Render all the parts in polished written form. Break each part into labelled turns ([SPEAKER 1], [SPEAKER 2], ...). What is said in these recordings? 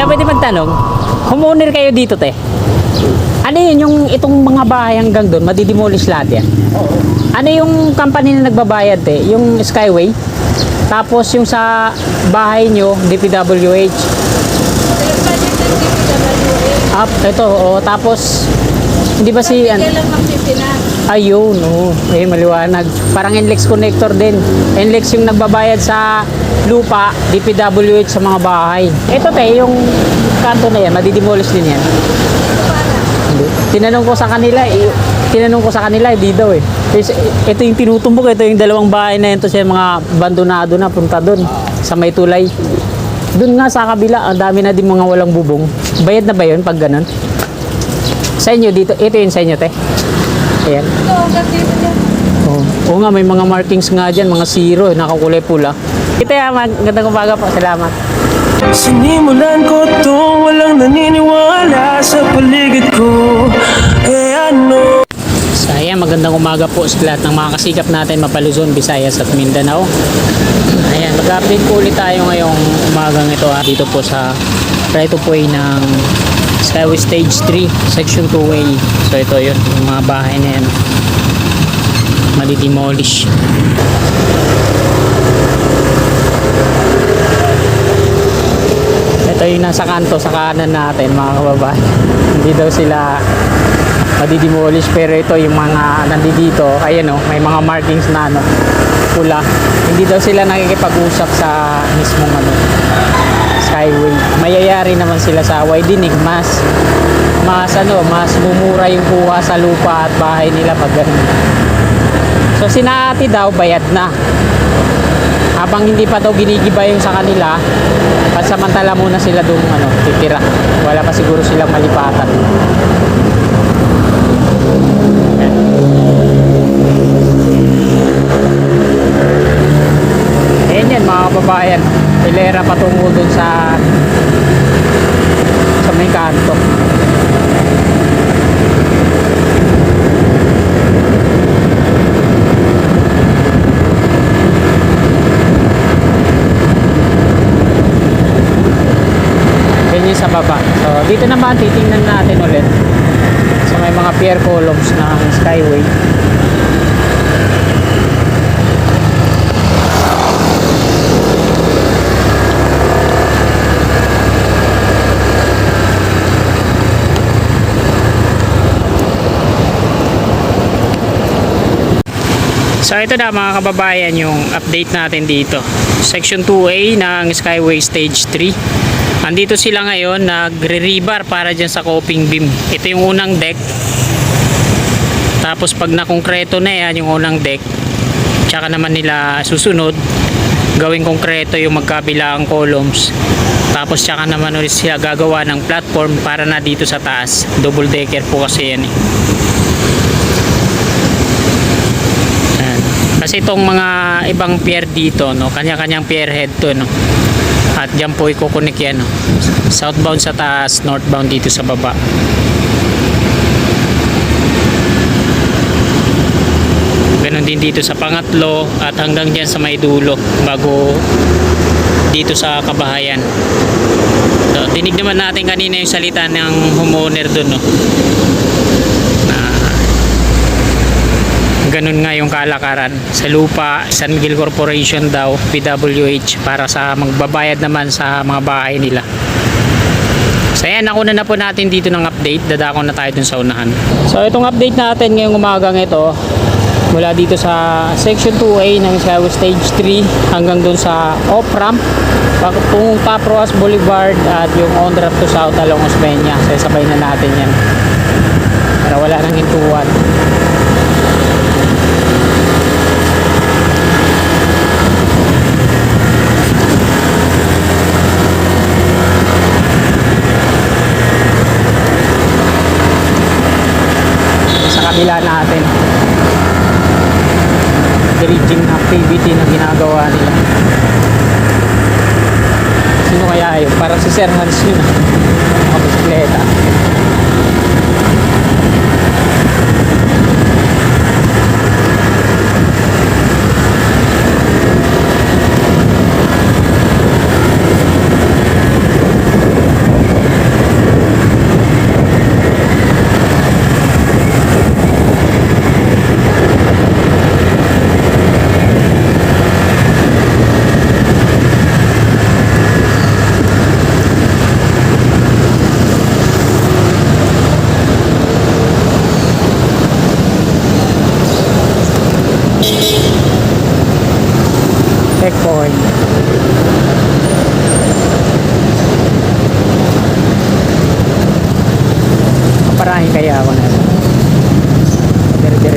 [SPEAKER 1] Kaya pwede magtanong, homeowner kayo dito, te? Ano yun, yung itong mga bahay hanggang doon, madidemolish lahat yan?
[SPEAKER 2] Oo.
[SPEAKER 1] Ano yung company na nagbabayad, te? Yung Skyway? Tapos yung sa bahay nyo, DPWH? Ito, oh, tapos, hindi ba si...
[SPEAKER 2] Kailan magpipinag?
[SPEAKER 1] Ayun, oh, maliwanag. Parang NLEX connector din. NLEX yung nagbabayad sa lupa, DPWH sa mga bahay. Ito, te, yung kanto na yan, madidemolish din yan. Hindi. Tinanong ko sa kanila, hindi daw eh. Ito yung tinutumbok, ito yung dalawang bahay na ito sa mga abandonado na, punta doon, sa may tulay. Doon nga sa kabila, ang dami na din mga walang bubong. Bayad na ba yun pag ganun? Sa inyo dito, ito yun sa inyo, te. Ayan.
[SPEAKER 2] Oo, kasi yan.
[SPEAKER 1] Oo nga, may mga markings nga dyan, mga zero, nakakulay pula. Ito yan, magandang umaga po, salamat.
[SPEAKER 3] Sinimulan ko to, walang naniniwala sa paligid ko. Ano?
[SPEAKER 1] So ayan, magandang umaga po sa lahat ng mga kasikap natin Mapaluzon, Visayas at Mindanao. Ayan, mag-update po ulit tayo ngayong umagang ito dito po sa right of way ng Skyway Stage 3, Section 2A. So ito yun, yung mga bahay na yan madidemolish. Ito yung nasa kanto sa kanan natin, mga kababayan. Hindi daw sila madidemolish, pero ito yung mga nandito, ayan o, may mga markings na ano, pula. Hindi daw sila nakikipag-usap sa mismong ano, Skyway. Mayayari naman sila sa Widening, mas mumura yung kuha sa lupa at bahay nila pag ganun. So sinaati daw bayad na. Habang hindi pa daw ginigiba yung sa kanila, pansamantala muna sila doon titira. Wala pa siguro silang malipatan. Ayan yan mga kababayan, hilera patungo dun sa may kanto. Ganyan sa baba. So dito naman titingnan natin ulit sa may mga pier columns ng Skyway. So ito na mga kababayan yung update natin dito. Section 2A ng Skyway Stage 3. Andito sila ngayon nagre-rebar para dyan sa coping beam. Ito yung unang deck. Tapos pag nakongkreto na yan yung unang deck, tsaka naman nila susunod gawing konkreto yung magkabilang columns. Tapos tsaka naman ulit sila gagawa ng platform para na dito sa taas. Double decker po kasi yan eh. Kasi itong mga ibang pier dito, no, kanya-kanyang pier head to, no. At diyan po ikukunik yan, no. Southbound sa taas, northbound dito sa baba. Ganon din dito sa pangatlo at hanggang diyan sa may dulo bago dito sa kabahayan. So, dinig naman natin kanina yung salita ng homeowner doon, no. Ganun nga yung kalakaran sa lupa. San Miguel Corporation daw, PWH, para sa magbabayad naman sa mga bahay nila. So ayan, nakuna na po natin dito ng update. Dadako na tayo dun sa unahan. So itong update natin ngayong umagang ito, mula dito sa Section 2A ng Skyway Stage 3 hanggang dun sa off-ramp patungo Top Roas Boulevard at yung on-ramp to South along Osmeña. Sasabay na natin yan para wala nang hintuan. Kabila natin dredging activity na ginagawa nila. Sino kaya yun? Parang si Sir Hans yun, mga bisikleta.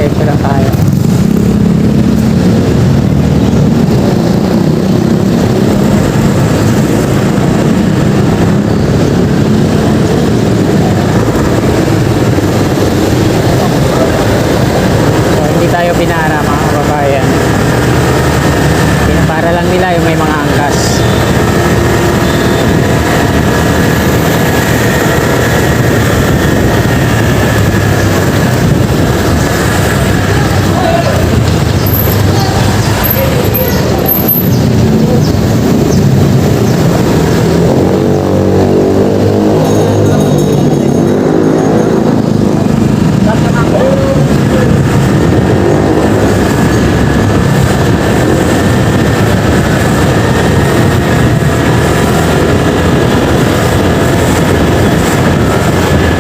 [SPEAKER 1] Diretso lang tayo. So, hindi tayo pinara mga kababayan. Pinapara lang nila yung may mga angkas.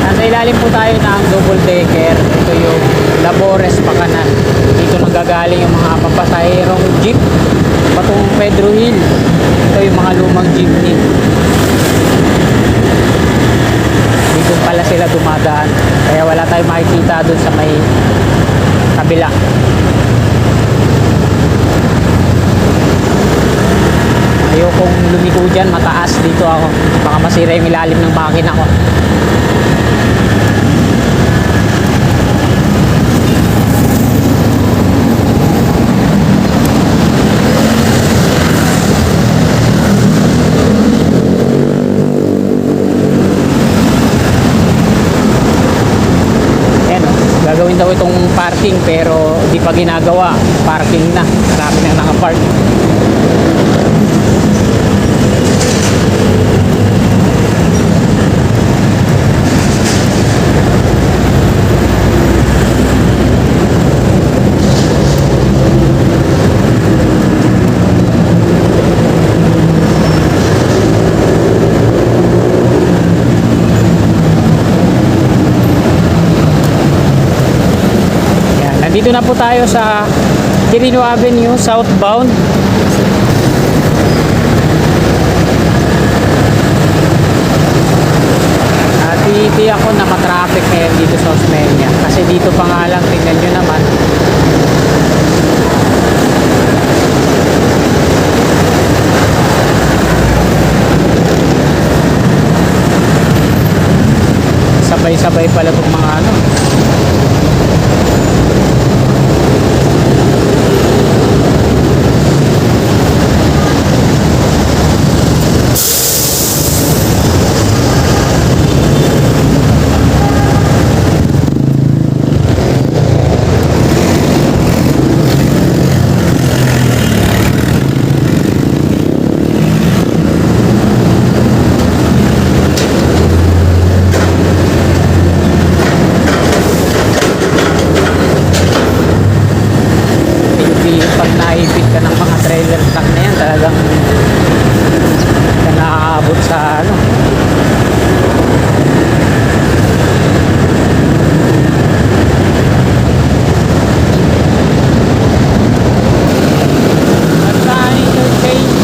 [SPEAKER 1] Nasa ilalim po tayo ng double decker. Ito yung Labores Pakanan. Dito nanggagaling yung mga papasahirong jeep patungong Pedro Hill. Ito yung mga lumang jeepney. Dito pala sila dumadaan. Kaya wala tayong makikita dun sa may kabila. Ayokong lumiko dyan, mataas dito ako. Baka masira yung ilalim ng makina ko. Ayan o, gagawin daw itong parking pero di pa ginagawa. Parking na, marami nang nakapark. Nandito na po tayo sa Quirino Avenue, southbound. At iipi ako na matraffic ngayon dito sa Osmeña. Kasi dito pa nga lang, tingnan nyo naman. Sabay-sabay pala itong mga ano. Pag naipit ka ng mga trailer truck na yan, talagang ka naaabot sa ano. At interchange.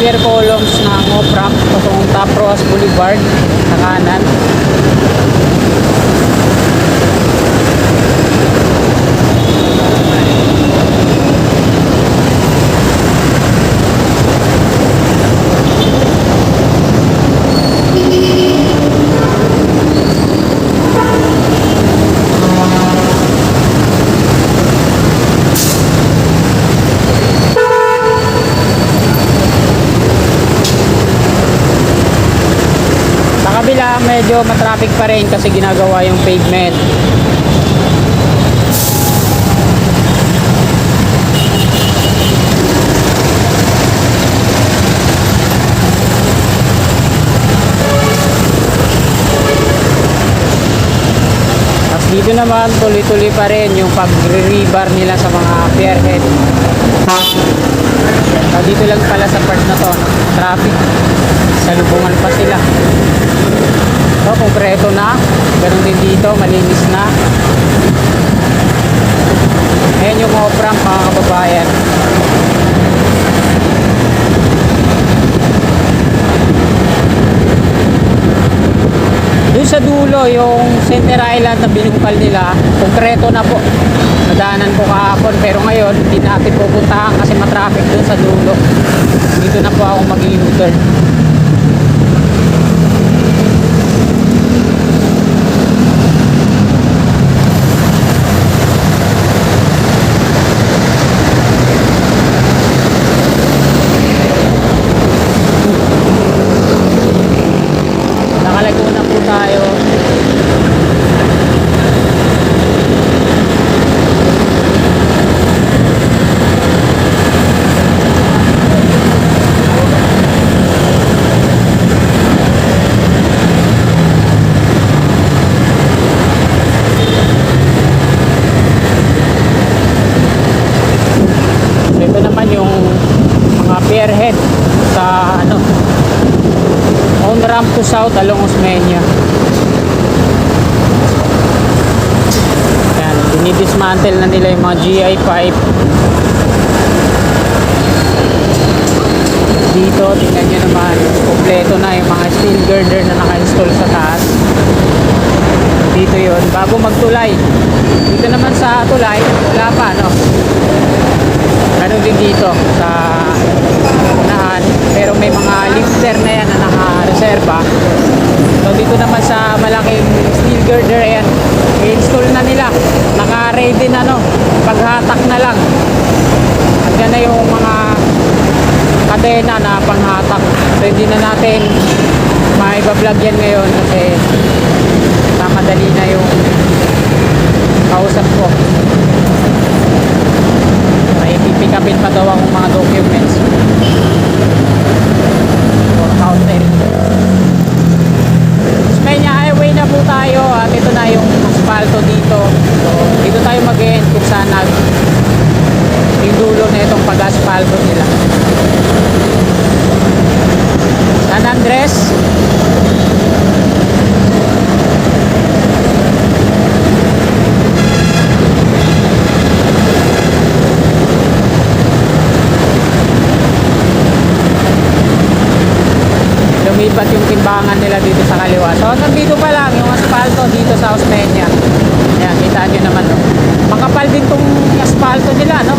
[SPEAKER 1] pier columns ng off-ramp patungong Top Roas Boulevard sa kanan. medyo matraffic pa rin kasi ginagawa yung pavement. Tapos dito naman tuloy-tuloy pa rin yung pag-rebar nila sa mga pierhead. Dito lang pala sa part na to, no? Traffic. Salubungan pa sila. So, konkreto na. Ganun din dito, malinis na. Ayan yung off-ramp mga kababayan. Doon sa dulo, yung Center Island na binungkal nila, konkreto na po. Nadaanan ko kahapon pero ngayon hindi natin pupuntahan kasi matraffic doon sa dulo. Dito na po ako mag-u-turn. Nakalaguna po tayo. Ito naman yung mga pierhead sa ano, on ramp to south along Osmeña. Yan, dinidismantle na nila yung mga GI pipe. Dito, tingnan nyo naman, kompleto na yung mga steel girder na naka-install sa taas. Dito yon bago magtulay. Dito naman sa tulay, wala pa, no? Ano din dito sa unahan, pero may mga lifter na yan na naka-reserva. So dito naman sa malaking steel girder, ayan, i-install na nila, naka-ready na, no, paghatak na lang. Andyan na yung mga kadena na panghatak. So hindi na natin maiba-vlog yan ngayon kasi madali na yung kausap ko. May pipikapin pa daw akong mga documents for counter. Osmeña Highway na po tayo at ito na yung asfalto dito. So dito tayo mag-end kung saan yung dulo na itong pag-asfalto nila. San Andres. Lumipat yung timbangan nila dito sa kaliwa. So nandito pa lang yung asfalto dito sa Osmeña. Ayan, kita nyo naman, no? Makapal din tong asfalto nila, no?